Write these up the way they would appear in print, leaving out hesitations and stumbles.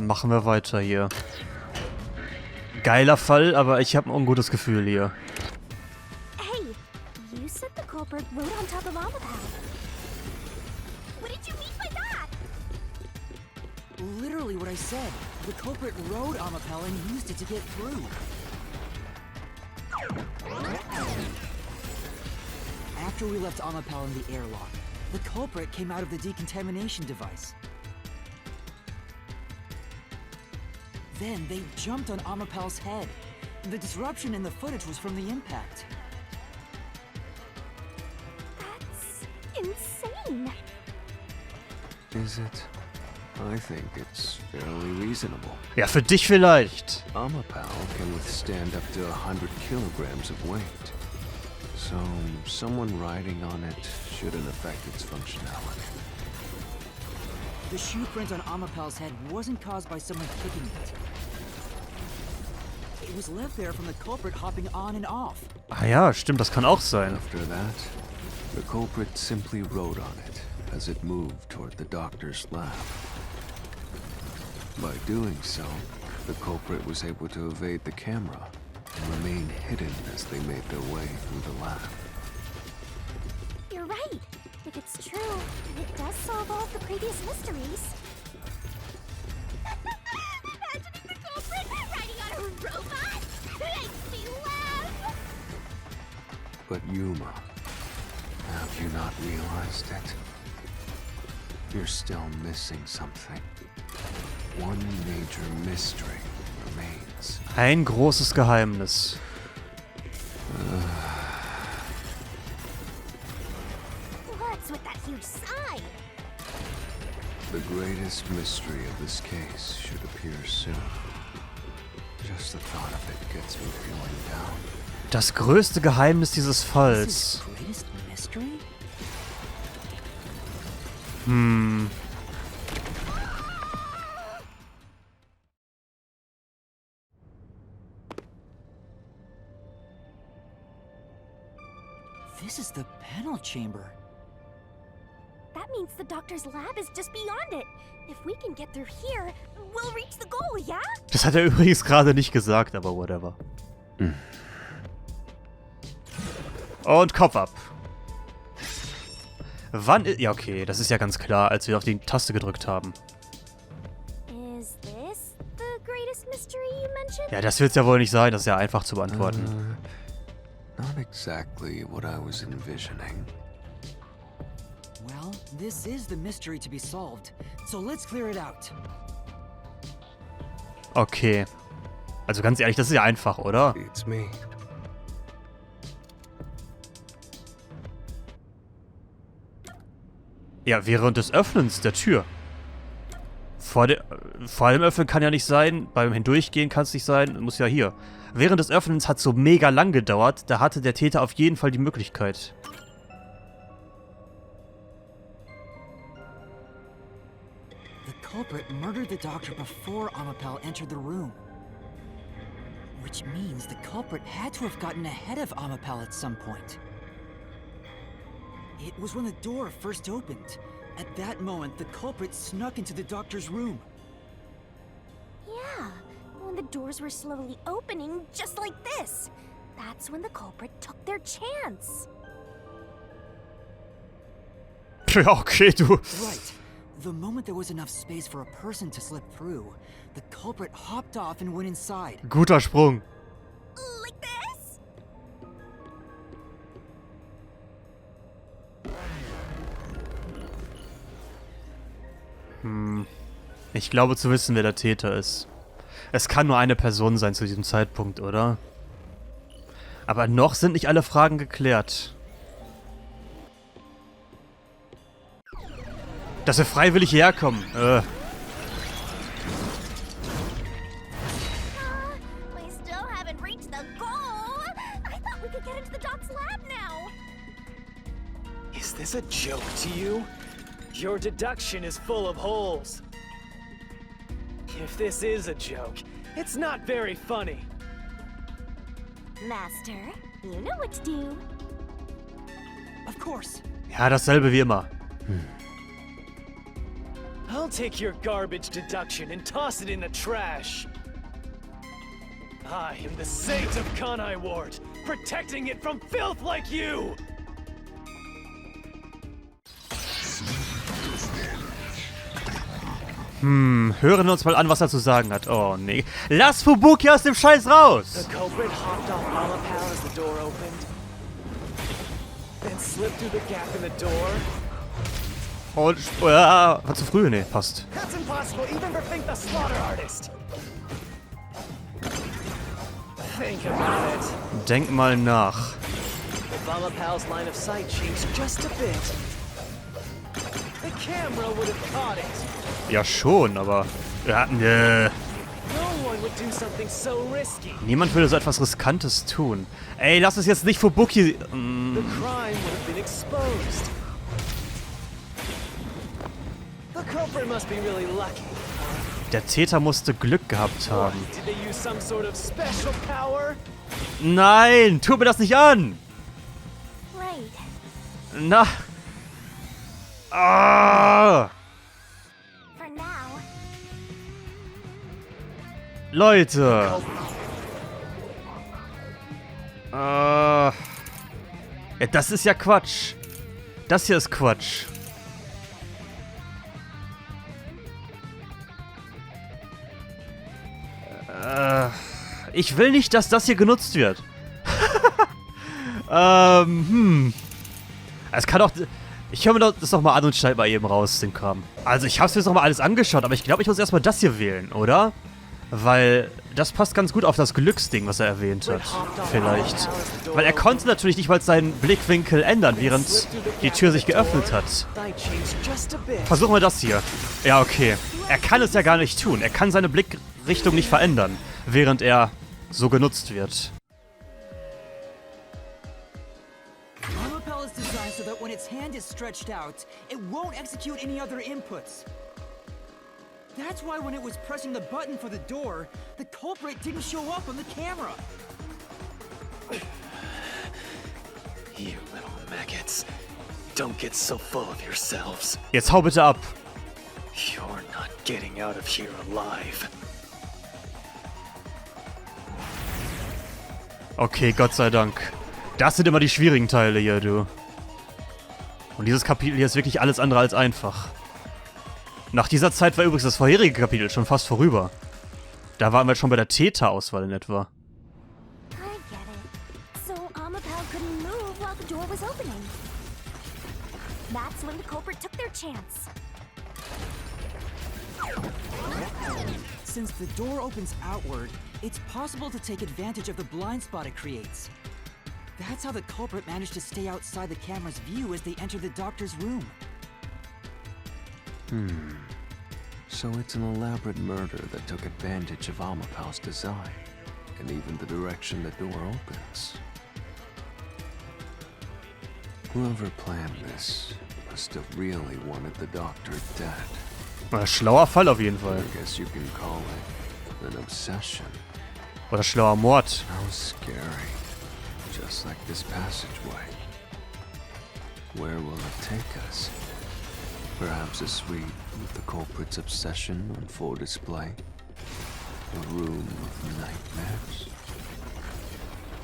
Machen wir weiter hier. Geiler Fall, aber ich habe ein ungutes Gefühl hier. Hey, you said the culprit rode on top of Amapal. What did you mean by that? Literally what I said. The culprit rode Amapal and used it to get through. After we left Amapal in the airlock, the culprit came out of the decontamination device. Then they jumped on Amapal's head. The disruption in the footage was from the impact. That's insane. Is it? I think it's fairly reasonable. Ja, für dich vielleicht. Amapal can withstand up to 100 kilograms of weight. So, someone riding on it shouldn't affect its functionality. The shoe print on Amapal's head wasn't caused by someone kicking it. It was left there from the culprit hopping on and off. Ah ja, stimmt, das kann auch sein. After that, the culprit simply rode on it as it moved toward the doctor's lab. By doing so, the culprit was able to evade the camera and remain hidden as they made their way through the lab. You're right. If it's true, it does solve all of the previous mysteries. Imagining the culprit riding on a robot makes me laugh. But Yuma, have you not realized it? You're still missing something. One major mystery remains. Ein großes Geheimnis. What's with that huge sign? The greatest mystery of this case should appear soon. Just the thought of it gets me feeling down. Das größte Geheimnis dieses Falls. Greatest mystery? This is the panel chamber. That means the doctor's lab is just beyond it. If we can get through here, we'll reach the goal, yeah? Das hat er übrigens gerade nicht gesagt, aber whatever. Und Kopf ab. Wann ja, okay, das ist ja ganz klar, als wir auf die Taste gedrückt haben. Is this the greatest mystery you mentioned? Ja, das wird's ja wohl nicht sein, das ist ja einfach zu beantworten. Not exactly what I was envisioning. Well, this is the mystery to be solved, so let's clear it out. Okay. Also ganz ehrlich, das ist ja einfach, oder? It's me. Ja, während des Öffnens der Tür. Vor dem Öffnen kann ja nicht sein, beim Hindurchgehen kann es nicht sein, muss ja hier. Während des Öffnens hat es so mega lang gedauert, da hatte der Täter auf jeden Fall die Möglichkeit. The culprit murdered the doctor before Amapal entered the room. Which means the culprit had to have gotten ahead of Amapal at some point. It was when the door first opened. At that moment, the culprit snuck into the doctor's room. Yeah, when the doors were slowly opening, just like this. That's when the culprit took their chance. Ja, okay, du. Right. The moment there was enough space for a person to slip through, the culprit hopped off and went inside. Guter Sprung. Like this? Ich glaube zu wissen, wer der Täter ist. Es kann nur eine Person sein zu diesem Zeitpunkt, oder? Aber noch sind nicht alle Fragen geklärt. Dass wir freiwillig hierher kommen. We still haven't reached the goal. I thought we could get into the doc's lab now. Is this a joke to you? Your deduction is full of holes. If this is a joke, it's not very funny. Master, you know what to do. Of course. Ja, dasselbe wie immer. I'll take your garbage deduction and toss it in the trash. I am the saint of Kanai Ward, protecting it from filth like you! Hören wir uns mal an, was er zu sagen hat. Oh, nee. Lass Fubuki aus dem Scheiß raus! The culprit hopped off Amapal as the door opened, then slipped through the gap in the door. Und, war zu früh? Nee, passt. That's impossible even for Fink the Slaughter Artist! Think about it. Denk mal nach. If Amapal's line of sight changed just a bit, the camera would have caught it. Ja, schon, aber... Ja, No one would do something so risky. niemand würde so etwas Riskantes tun. Ey, lass es jetzt nicht Fubuki... The crime would have been exposed. The culprit must be really lucky. Der Täter musste Glück gehabt haben. Did they use some sort of special power? Nein, tu mir das nicht an! Right. Na... Ah! For now. Leute! Ja, das ist ja Quatsch. Das hier ist Quatsch. Ich will nicht, dass das hier genutzt wird. Es kann doch... Ich höre mir das nochmal an und schneide mal eben raus, den Kram. Also ich habe es mir jetzt nochmal alles angeschaut, aber ich glaube, ich muss erstmal das hier wählen, oder? Weil das passt ganz gut auf das Glücksding, was er erwähnt hat. Vielleicht. Weil er konnte natürlich nicht mal seinen Blickwinkel ändern, während die Tür sich geöffnet hat. Versuchen wir das hier. Ja, okay. Er kann es ja gar nicht tun. Er kann seine Blickrichtung nicht verändern, während er so genutzt wird. Amapal is designed so that when its hand is stretched out, it won't execute any other inputs. That's why when it was pressing the button for the door, the culprit didn't show up on the camera. You little maggots. Don't get so full of yourselves. Jetzt hau bitte ab. You're not getting out of here alive. Okay, Gott sei Dank. Das sind immer die schwierigen Teile hier, du. Und dieses Kapitel hier ist wirklich alles andere als einfach. Nach dieser Zeit war übrigens das vorherige Kapitel schon fast vorüber. Da waren wir schon bei der Täterauswahl in etwa. I get it. So Amapal couldn't move while the door was opening. That's when the culprit took their chance. Since the door opens outward, it's possible to take advantage of the blind spot it creates. That's how the culprit managed to stay outside the camera's view as they enter the doctor's room. So it's an elaborate murder that took advantage of Amapal's design, and even the direction the door opens. Whoever planned this must have really wanted the doctor dead. Na, schlauer Fall auf jeden Fall. I guess you can call it an obsession. Oder schlauer Mord. How scary. Just like this passageway. Where will it take us? Perhaps a suite with the culprit's obsession on full display? A room of nightmares?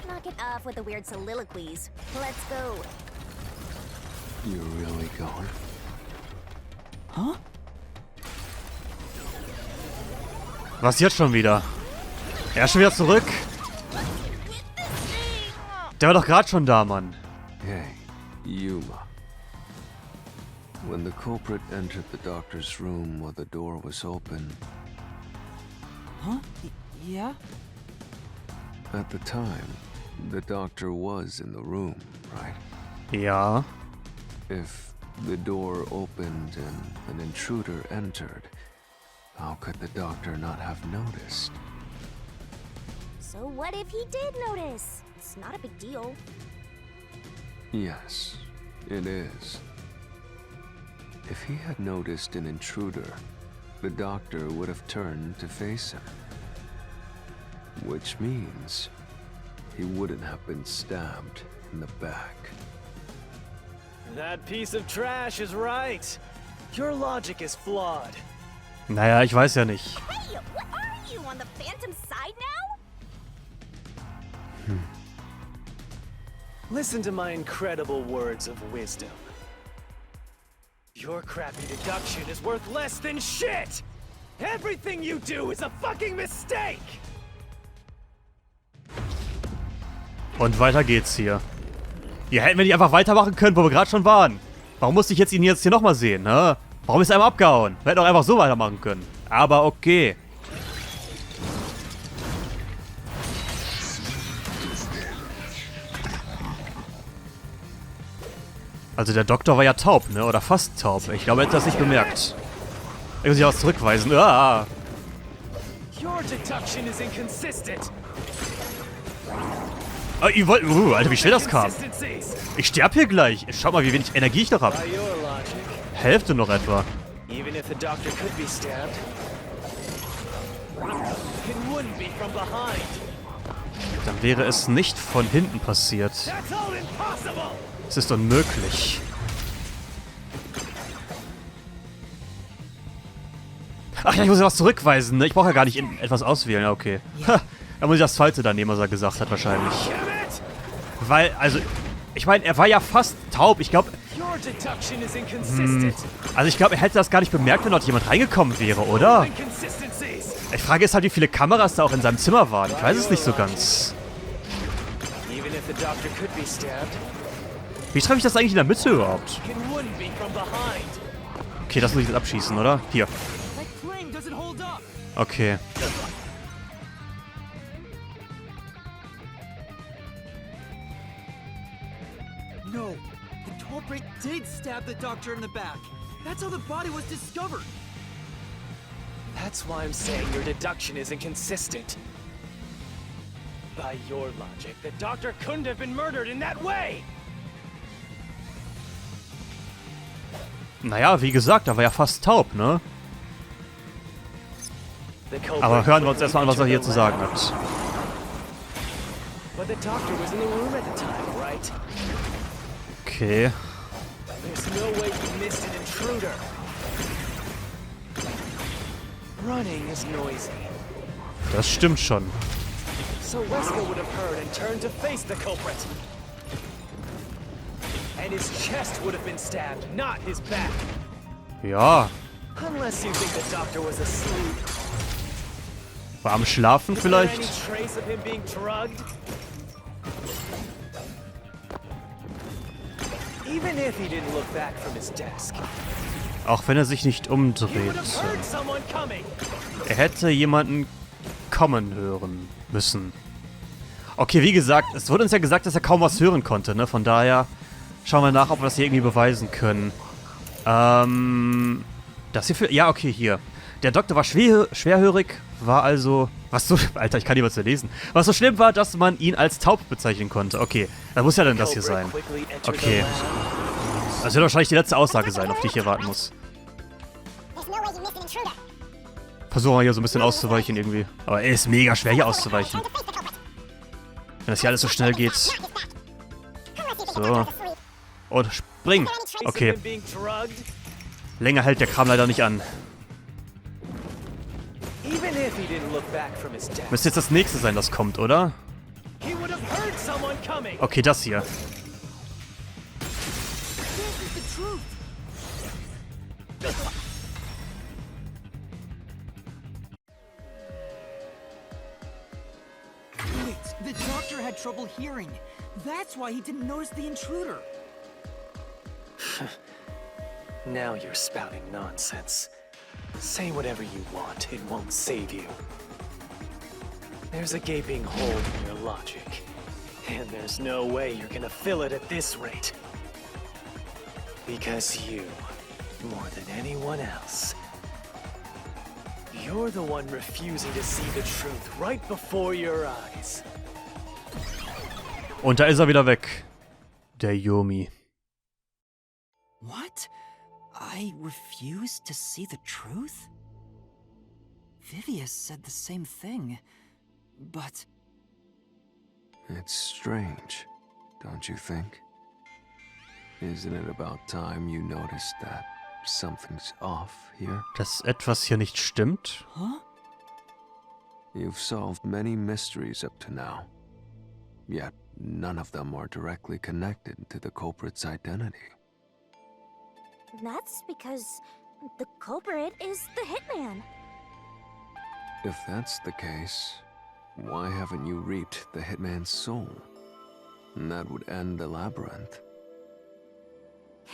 Knock it off with the weird soliloquies. Let's go. You're really going? Huh? Was jetzt schon wieder? Er ist schon wieder zurück? Der war doch gerade schon da, Mann. Hey, Yuma. When the culprit entered the doctor's room while the door was open, Huh? Yeah? at the time, the doctor was in the room, right? Ja. If the door opened and an intruder entered, how could the doctor not have noticed? So what if he did notice? It's not a big deal. Yes, it is. If he had noticed an intruder, the doctor would have turned to face him. Which means he wouldn't have been stabbed in the back. That piece of trash is right. Your logic is flawed. Naja, ich weiß ja nicht. Hey, what are you, on the Phantom side now? Listen to my incredible words of wisdom. Your crappy deduction is worth less than shit! Everything you do is a fucking mistake! Und weiter geht's hier. Ihr hätten wir nicht einfach weitermachen können, wo wir gerade schon waren. Warum musste ich ihn jetzt hier nochmal sehen, ne? Warum ist er einmal abgehauen? Wir hätten auch einfach so weitermachen können. Aber okay. Also der Doktor war ja taub, ne? Oder fast taub. Ich glaube, er hat das nicht bemerkt. Ich muss sich was zurückweisen. Ah! Your deduction is inconsistent. Ihr wollt, Alter, wie schnell das kam. Inconsistencies. Ich sterb hier gleich. Schaut mal, wie wenig Energie ich noch habe. By your logic, Hälfte noch etwa. even if the doctor could be stabbed, it wouldn't be from behind. Dann wäre es nicht von hinten passiert. That's all impossible! Es ist unmöglich. Ach ja, ich muss ja was zurückweisen, ne? Ich brauche ja gar nicht etwas auswählen. Ja, okay. Ha, da muss ich das Zweite dann nehmen, was er gesagt hat, wahrscheinlich. Damn it! Weil, also, ich meine, er war ja fast taub. Ich glaube, Your deduction is inconsistent. also ich glaube, er hätte das gar nicht bemerkt, wenn dort jemand reingekommen wäre, oder? Inconsistencies. Die Frage ist halt, wie viele Kameras da auch in seinem Zimmer waren. Ich weiß es nicht so ganz. Even if the doctor could be stabbed, Wie treffe ich das eigentlich in der Mitte überhaupt? it wouldn't be from behind. Okay, das muss ich jetzt abschießen, oder? Hier. That flame doesn't hold up. Okay. No, the culprit did stab the doctor in the back. That's how the body was discovered. That's why I'm saying your deduction is inconsistent. By your logic, the doctor couldn't have been murdered in that way! Naja, wie gesagt, er war ja fast taub, ne? The culprit Aber hören wir uns quickly erstmal an, was er hier entered zu the sagen lab. hat. But the doctor was in the room at the time, right? Okay. There's no way you missed an intruder. Running is noisy, Das stimmt schon. so Wesker would have heard and turned to face the culprit. And his chest would have been stabbed, not his back. Ja. Unless you think the doctor was asleep. War am Schlafen Is there any vielleicht? trace of him being drugged? Even if he didn't look back from his desk, Auch wenn er sich nicht he would umdreht. have heard someone coming. Er hätte jemanden kommen hören müssen. Okay, wie gesagt, es wurde uns ja gesagt, dass er kaum was hören konnte, ne? Von daher schauen wir nach, ob wir das hier irgendwie beweisen können. Das hier für... Ja, okay, hier. Der Doktor war schwerhörig, war also... Was so... Alter, ich kann nicht was lesen. Was so schlimm war, dass man ihn als taub bezeichnen konnte. Okay, dann muss ja dann das hier sein. Okay. Das wird wahrscheinlich die letzte Aussage sein, auf die ich hier warten muss. There's no way you missed an intruder. Versuchen wir hier so ein bisschen auszuweichen irgendwie. Aber er ist mega schwer hier auszuweichen. Trying to face the culprit. Wenn das hier alles so schnell geht. Not his back. Unless you think So. the doctor's asleep. Und spring. Okay, Him being drugged? länger hält der Kram leider nicht an. Even if he didn't look back from his desk, Müsste jetzt das nächste sein, das kommt, oder? he would have heard someone coming. Okay, das hier. This is the truth. Wait, the doctor had trouble hearing. That's why he didn't notice the intruder. Now you're spouting nonsense. Say whatever you want, it won't save you. There's a gaping hole in your logic, and there's no way you're gonna fill it at this rate. Because you, more than anyone else, you're the one refusing to see the truth right before your eyes. Und da ist er wieder weg. Der Yumi. What? I refuse to see the truth? Vivius said the same thing, but... It's strange, don't you think? Isn't it about time you noticed that something's off here? Dass etwas hier nicht stimmt? Huh? You've solved many mysteries up to now, yet none of them are directly connected to the culprit's identity. That's because the culprit is the hitman. If that's the case, why haven't you reaped the hitman's soul? And that would end the labyrinth.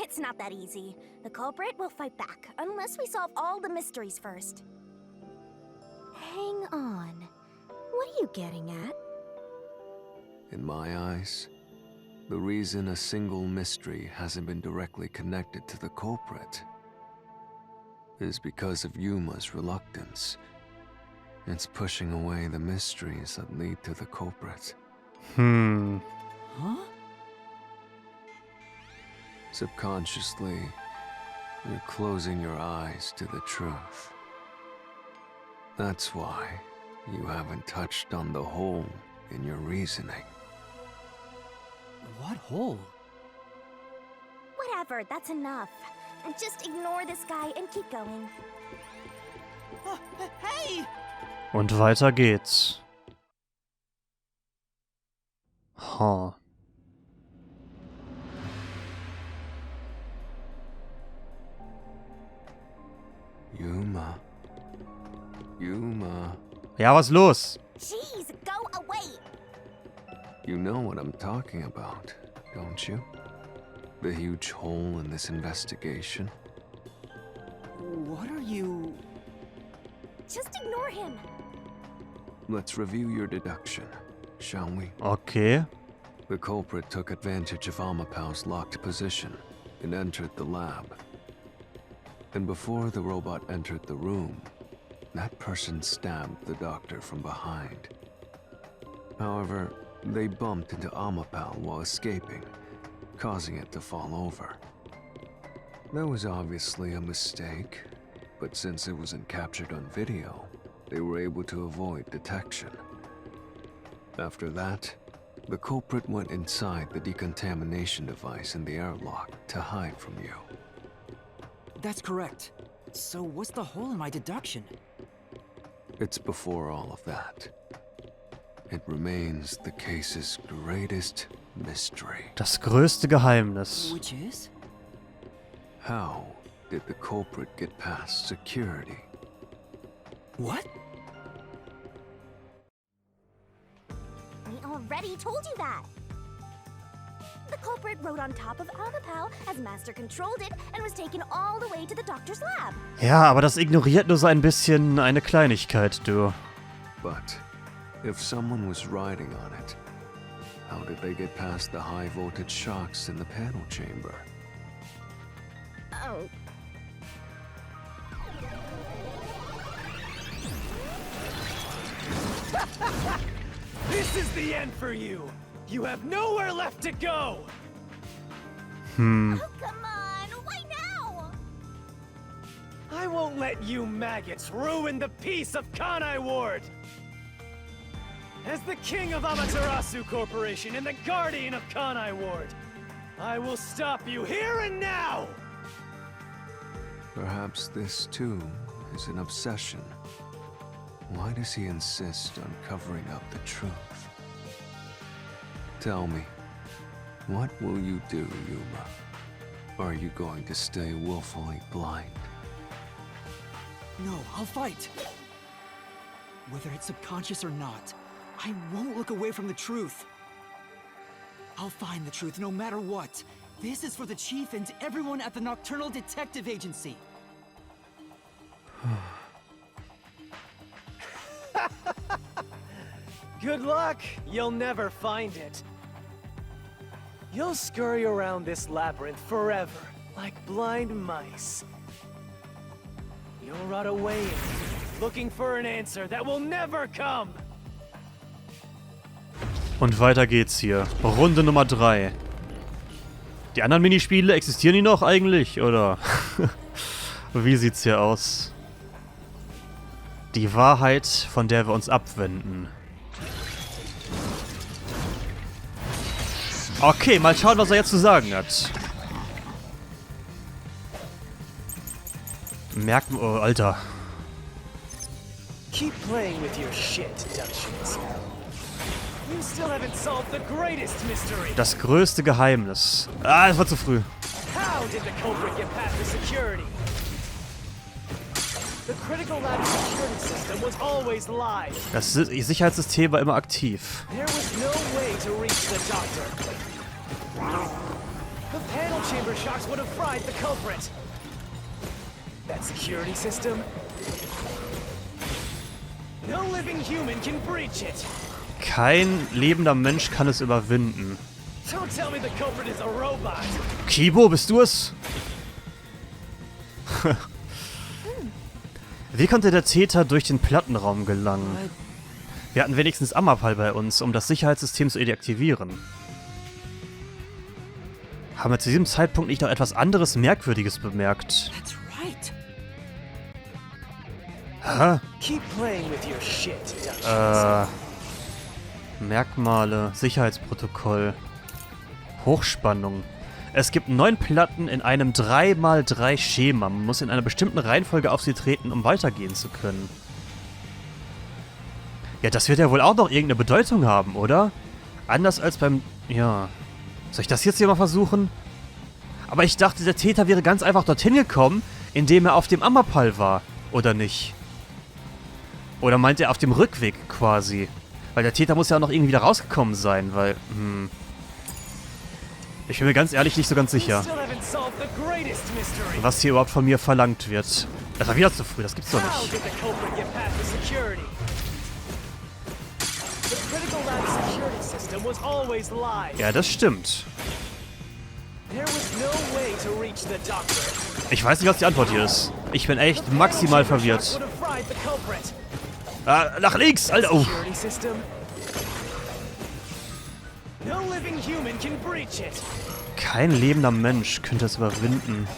It's not that easy. The culprit will fight back, unless we solve all the mysteries first. Hang on. What are you getting at? In my eyes, the reason a single mystery hasn't been directly connected to the culprit is because of Yuma's reluctance. It's pushing away the mysteries that lead to the culprit. Huh? Subconsciously, you're closing your eyes to the truth. That's why you haven't touched on the hole in your reasoning. What hole? Whatever, that's enough. Just ignore this guy and keep going. Hey! Und weiter geht's. Ha. Yuma. Yuma. Ja, was los? Jeez, go away! You know what I'm talking about, don't you? The huge hole in this investigation. What are you... Just ignore him. Let's review your deduction, shall we? Okay. The culprit took advantage of Amapau's locked position and entered the lab. And before the robot entered the room, that person stabbed the doctor from behind. However, they bumped into Amapau while escaping, causing it to fall over. That was obviously a mistake, but since it wasn't captured on video, they were able to avoid detection. After that, the culprit went inside the decontamination device in the airlock to hide from you. That's correct. So what's the hole in my deduction? It's before all of that. It remains the case's greatest mystery. Das größte Geheimnis. Which is? How did the culprit get past security? What? We already told you that. The culprit rode on top of Amapau as Master controlled it and was taken all the way to the doctor's lab. Ja, aber das ignoriert nur so ein bisschen eine Kleinigkeit, du. But if someone was riding on it, how did they get past the high voltage shocks in the panel chamber? Oh. This is the end for you! You have nowhere left to go! Oh, come on! Why now? I won't let you maggots ruin the peace of Kanai Ward! As the king of Amaterasu Corporation and the guardian of Kanai Ward, I will stop you here and now! Perhaps this too is an obsession. Why does he insist on covering up the truth? Tell me, what will you do, Yuma? Are you going to stay willfully blind? No, I'll fight. Whether it's subconscious or not, I won't look away from the truth. I'll find the truth no matter what. This is for the Chief and everyone at the Nocturnal Detective Agency. Good luck, you'll never find it. You'll scurry around this labyrinth forever, like blind mice. You'll rot away in it, looking for an answer that will never come. Und weiter geht's hier. Runde Nummer 3. Die anderen Minispiele, existieren die noch eigentlich? Oder wie sieht's hier aus? Die Wahrheit, von der wir uns abwenden. Okay, mal schauen, was er jetzt zu sagen hat. Merken... Oh, Alter. Keep playing with your shit, Duchess. You still haven't solved the greatest mystery. Das größte Geheimnis. Ah, das war zu früh. How did the culprit get past the security? The critical ladder security system was always live. Das Sicherheitssystem war immer aktiv. There was no way to reach the doctor. The panel chamber shocks would have fried the culprit. That security system? No living human can breach it. Kein lebender Mensch kann es überwinden. Don't tell me the culprit is a robot. Kibo, bist du es? Wie konnte der Täter durch den Plattenraum gelangen? Wir hatten wenigstens Amapal bei uns, um das Sicherheitssystem zu deaktivieren. Haben wir zu diesem Zeitpunkt nicht noch etwas anderes Merkwürdiges bemerkt? That's right. Hä? Keep playing with your shit, Duchess. Merkmale, Sicherheitsprotokoll, Hochspannung. Es gibt 9 Platten in einem 3x3 Schema. Man muss in einer bestimmten Reihenfolge auf sie treten, um weitergehen zu können. Ja, das wird ja wohl auch noch irgendeine Bedeutung haben, oder? Anders als beim... Ja... Soll ich das jetzt hier mal versuchen? Aber ich dachte, der Täter wäre ganz einfach dorthin gekommen, indem er auf dem Amapal war. Oder nicht? Oder meint er auf dem Rückweg quasi? Weil der Täter muss ja auch noch irgendwie wieder rausgekommen sein, weil... Ich bin mir ganz ehrlich nicht so ganz sicher, was hier überhaupt von mir verlangt wird. Das war wieder zu früh, das gibt's doch nicht. Ja, das stimmt. Ich weiß nicht, was die Antwort hier ist. Ich bin echt maximal verwirrt. Ah, nach links! Alter! Oh. Kein lebender Mensch könnte es überwinden.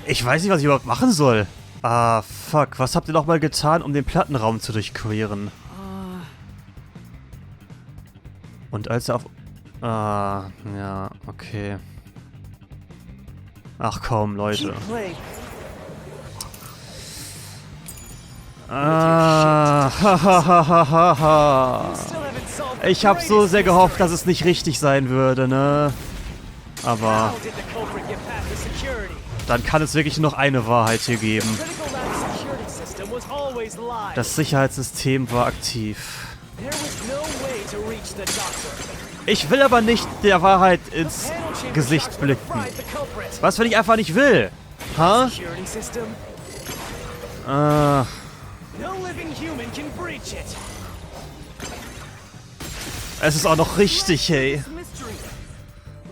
Ich weiß nicht, was ich überhaupt machen soll. Ah, fuck. Was habt ihr noch mal getan, um den Plattenraum zu durchqueren? Und als er auf... Ah, ja, okay. Ach komm, Leute. Ah, Ich habe so sehr gehofft, dass es nicht richtig sein würde, ne? Aber... Dann kann es wirklich nur noch eine Wahrheit hier geben. Das Sicherheitssystem war aktiv. Ich will aber nicht der Wahrheit ins Gesicht blicken. Was, wenn ich einfach nicht will? Ha? Es ist auch noch richtig, hey.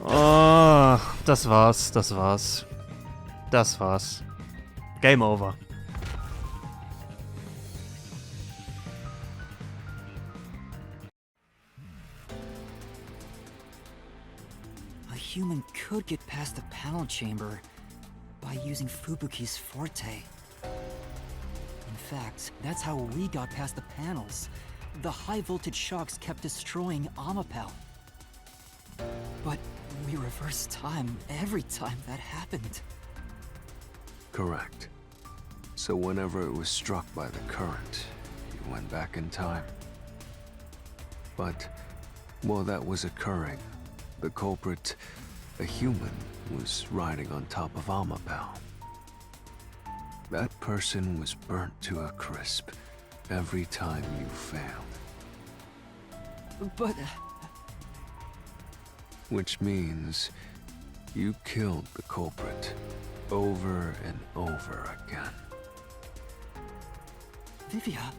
Oh, das war's, das war's. Das war's. Game over. A human could get past the panel chamber by using Fubuki's forte. In fact, that's how we got past the panels. The high voltage shocks kept destroying Amapal. But we reversed time every time that happened. Correct. So whenever it was struck by the current, you went back in time. But while that was occurring, the culprit, a human, was riding on top of Amapal. That person was burnt to a crisp every time you failed. But... Which means you killed the culprit over and over again. Vivia...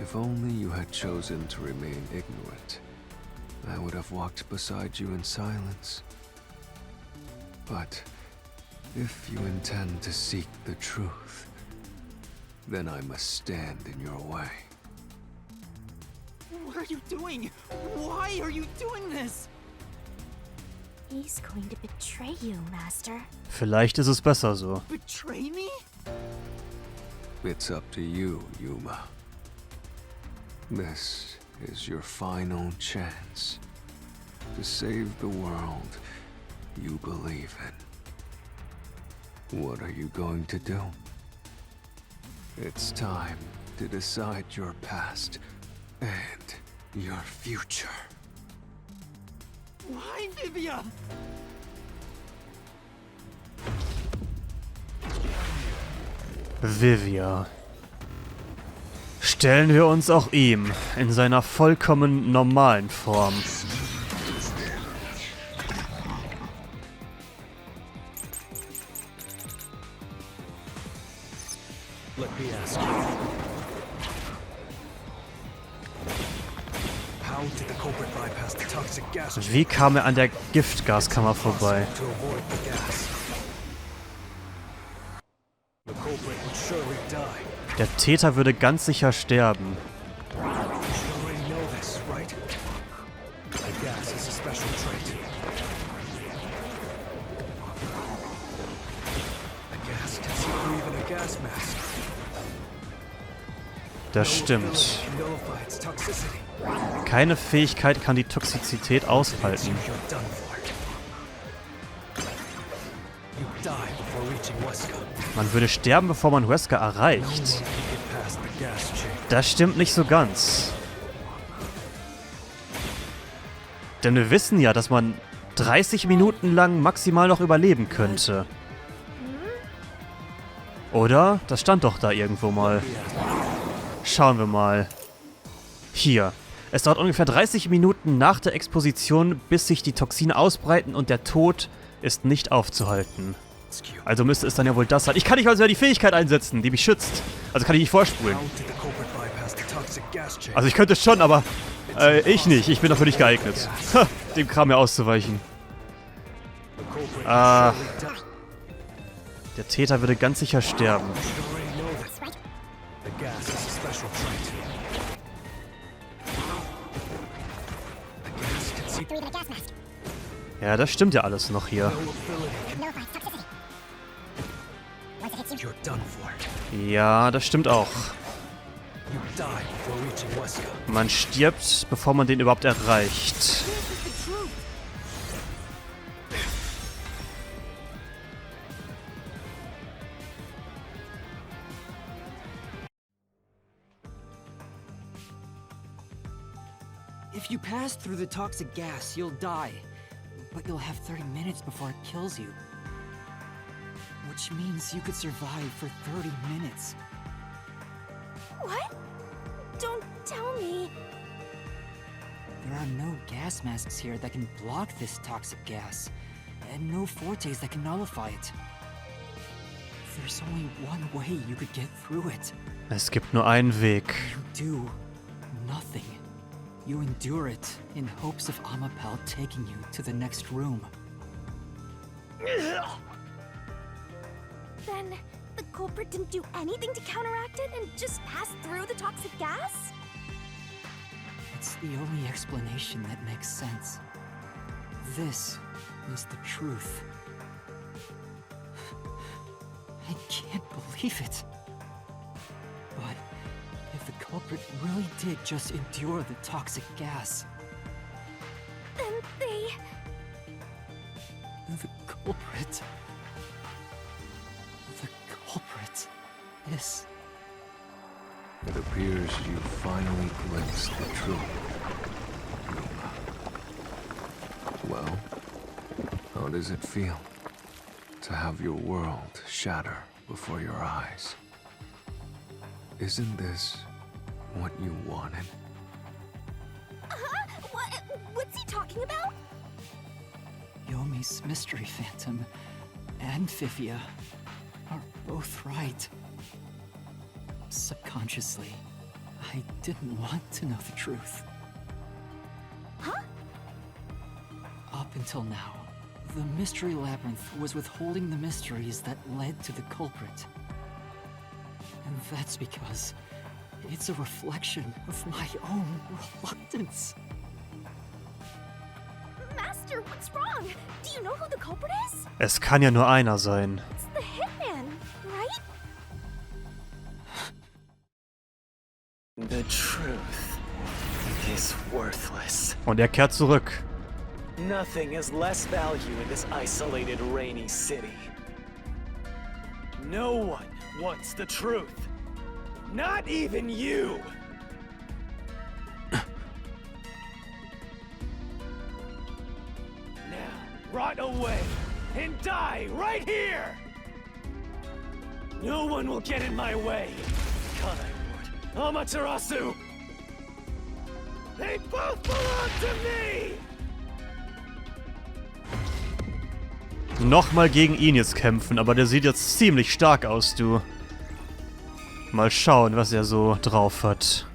If only you had chosen to remain ignorant, I would have walked beside you in silence. But if you intend to seek the truth, then I must stand in your way. What are you doing? Why are you doing this? He's going to betray you, Master. Vielleicht ist es besser so. Betray me? It's up to you, Yuma. This is your final chance to save the world you believe in. What are you going to do? It's time to decide your past and your future. Why, Vivia? Vivia. Stellen wir uns auch ihm in seiner vollkommen normalen Form. Let me ask you. How did the culprit bypass the toxic gas Wie kam er an der Giftgaskammer vorbei? to avoid the gas? The culprit would surely die. Der Täter würde ganz sicher sterben. You already know this, right? The gas is a special trait. The gas can see through even a gas mask. Das No stimmt. filament can nullify its toxicity. Keine Fähigkeit kann die Toxizität aushalten. You're done for. You die before reaching Wesker. Man würde sterben, bevor man Wesker erreicht. Get past the gas chain. Das stimmt nicht so ganz. Denn wir wissen ja, dass man 30 Minuten lang maximal noch überleben könnte. Oder? Das stand doch da irgendwo mal. Schauen wir mal. Hier. Es dauert ungefähr 30 Minuten nach der Exposition, bis sich die Toxine ausbreiten und der Tod ist nicht aufzuhalten. Also müsste es dann ja wohl das sein. Ich kann nicht mal so die Fähigkeit einsetzen, die mich schützt. Also kann ich nicht vorspulen. How did the culprit bypass the toxic gas chain? Also ich könnte es schon, aber ich nicht. Ich bin dafür nicht geeignet. Ha, dem Kram ja auszuweichen. The culprit Ah. would surely die. Der Täter würde ganz sicher sterben. You already know this. The gas is a special trait. The gas can see Through even a gas mask. Ja, das stimmt ja alles noch hier. no ability. Nullify its toxicity. Once it hits you, You're done for. Ja, das stimmt auch. You die before reaching Wesker. Man stirbt, bevor man den überhaupt erreicht. This is the truth. If you pass through the toxic gas, you'll die. But you'll have 30 minutes before it kills you. Which means you could survive for 30 minutes. what? Don't tell me. There are no gas masks here that can block this toxic gas, and no fortes that can nullify it. There's only one way you could get through it. Es gibt nur einen Weg. You do nothing. You endure it in hopes of Amapel taking you to the next room. Then the culprit didn't do anything to counteract it and just passed through the toxic gas? It's the only explanation that makes sense. This is the truth. I can't believe it. But if the culprit really did just endure the toxic gas, Then they... the culprit is... It appears you finally glimpsed the truth. Well, how does it feel to have your world shatter before your eyes? Isn't this what you wanted? What's he talking about? Yomi's mystery phantom and Vivia are both right. Subconsciously, I didn't want to know the truth. Huh? Up until now, the Mystery Labyrinth was withholding the mysteries that led to the culprit. And that's because it's a reflection of my own reluctance. Master, what's wrong? Do you know who the culprit is? Es kann ja nur einer sein. It's the hitman, right? The truth is worthless. Und er kehrt zurück. Nothing has less value in this isolated, rainy city. No one wants the truth. Not even you! Now, rot away and die right here! No one will get in my way. Kanai Ward, Amaterasu! They both belong to me! Nochmal gegen ihn jetzt kämpfen, aber der sieht jetzt ziemlich stark aus, du. Mal schauen, was er so drauf hat.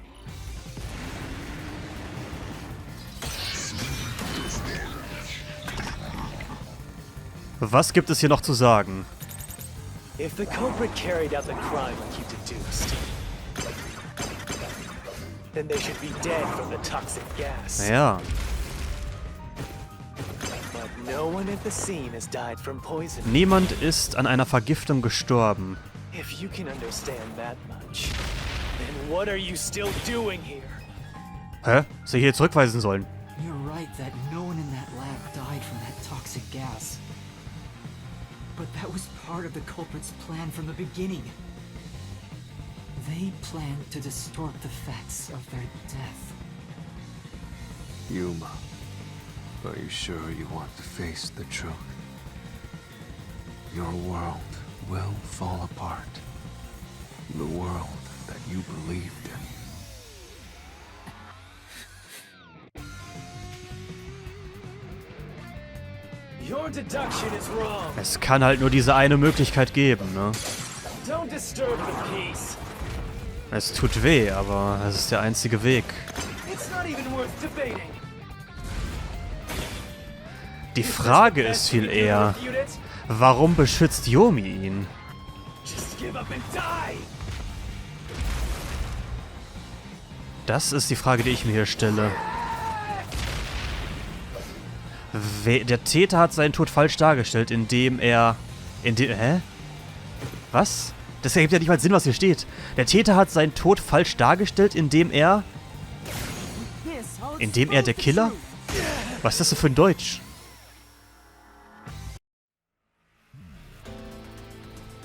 Was gibt es hier noch zu sagen? If the culprit carried out the crime like you deduced, then they should be dead from the toxic gas. Ja. But no one at the scene has died from poison. Niemand ist an einer Vergiftung gestorben. If you can understand that much, then what are you still doing here? Hä? Soll ich hier zurückweisen sollen? You're right that no one in that lab died from that toxic gas. But that was part of the culprit's plan from the beginning. They planned to distort the facts of their death. Yuma, are you sure you want to face the truth? Your world will fall apart. The world that you believed in. Your deduction is wrong. Es kann halt nur diese eine Möglichkeit geben, ne? Don't disturb the peace. Es tut weh, aber es ist der einzige Weg. It's not even worth debating. Die Frage ist viel eher, warum beschützt Yomi ihn? Just give up and die. Das ist die Frage, die ich mir hier stelle. Der Täter hat seinen Tod falsch dargestellt, indem er... Hä? Was? Das ergibt ja nicht mal Sinn, was hier steht. Der Täter hat seinen Tod falsch dargestellt, indem er... Indem er der Killer? Was ist das so für ein Deutsch?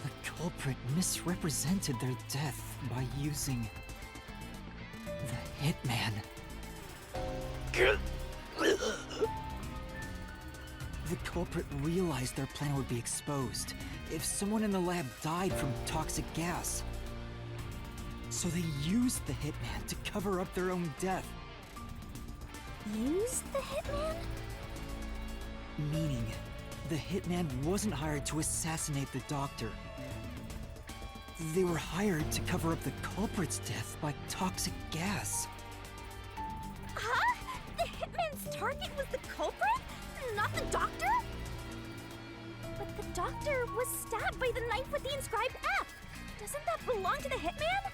The culprit misrepresented their death by using the hitman. The culprit realized their plan would be exposed if someone in the lab died from toxic gas. So they used the hitman to cover up their own death. Use the hitman? Meaning, the hitman wasn't hired to assassinate the doctor. They were hired to cover up the culprit's death by toxic gas. Huh? The hitman's target was the culprit? Not the doctor? But the doctor was stabbed by the knife with the inscribed F. Doesn't that belong to the hitman?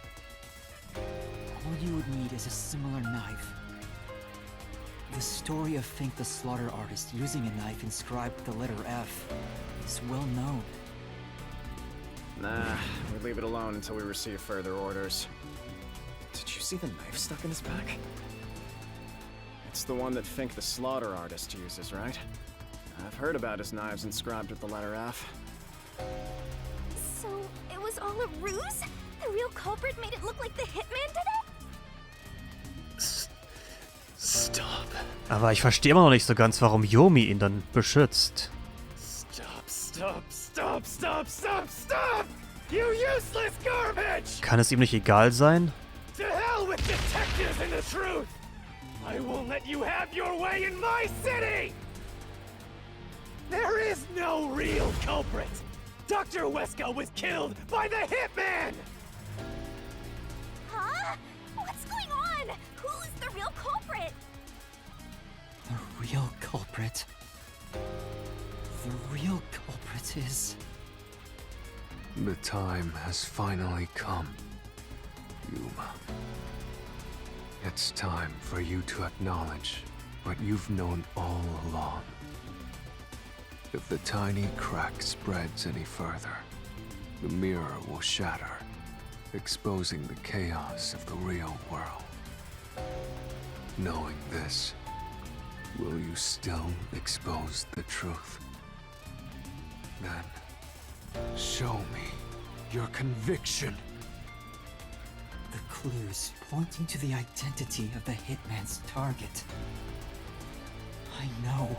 All you would need is a similar knife. The story of Fink the slaughter artist using a knife inscribed with the letter F is well known. Nah, we leave it alone until we receive further orders. Did you see the knife stuck in his back? It's the one that Fink the slaughter artist uses, right? I've heard about his knives inscribed with the letter F. So, it was all a ruse? The real culprit made it look like the hitman did it? Stop. Aber ich verstehe immer noch nicht so ganz, warum Yomi ihn dann beschützt. Stop, stop, stop, stop, stop, stop! You useless garbage! Kann es ihm nicht egal sein? To hell with detectives and the truth! I won't let you have your way in my city! There is no real culprit! Dr. Weska was killed by the hitman! Huh? What's going on? Who's the real culprit? The real culprit. The real culprit is... The time has finally come, Yuma. It's time for you to acknowledge what you've known all along. If the tiny crack spreads any further, the mirror will shatter, exposing the chaos of the real world. Knowing this, Will you still expose the truth? Then, show me your conviction. The clues pointing to the identity of the hitman's target. I know.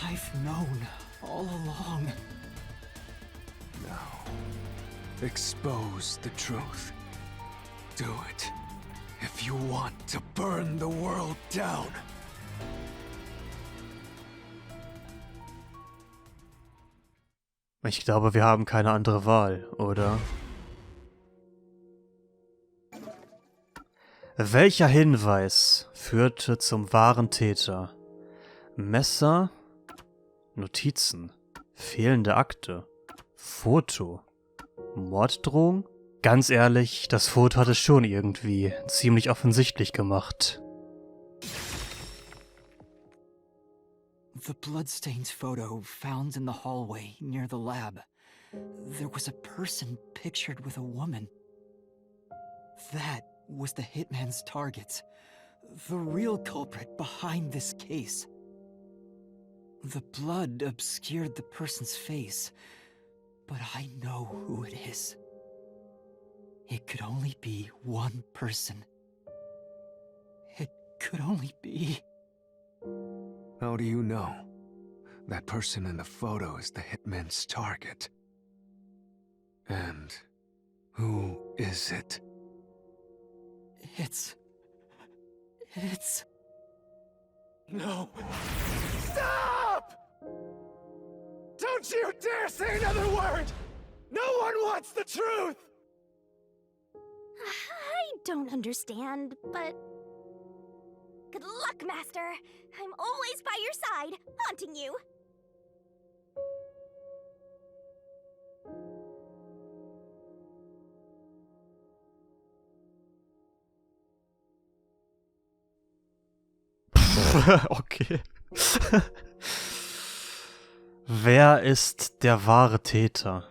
I've known all along. Now, expose the truth. Do it if you want to burn the world down. Ich glaube, wir haben keine andere Wahl, oder? Welcher Hinweis führte zum wahren Täter? Messer, Notizen, fehlende Akte, Foto, Morddrohung? Ganz ehrlich, das Foto hat es schon irgendwie ziemlich offensichtlich gemacht. The bloodstains photo found in the hallway near the lab. There was a person pictured with a woman. That was the hitman's target. The real culprit behind this case. The blood obscured the person's face, but I know who it is. It could only be one person. It could only be... How do you know? That person in the photo is the hitman's target. And who is it? It's... No! Stop! Don't you dare say another word! No one wants the truth! I don't understand, but... Good luck, Master! I'm always by your side, haunting you! Okay. Wer ist der wahre Täter?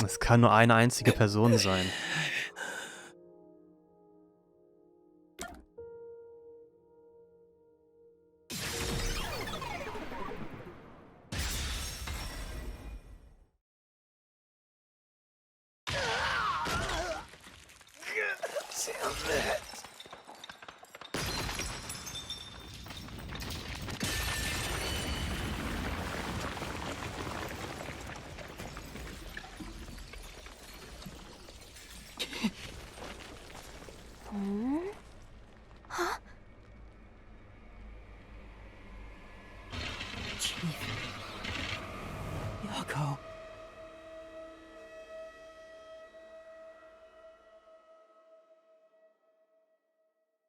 Es kann nur eine einzige Person sein. Damn it.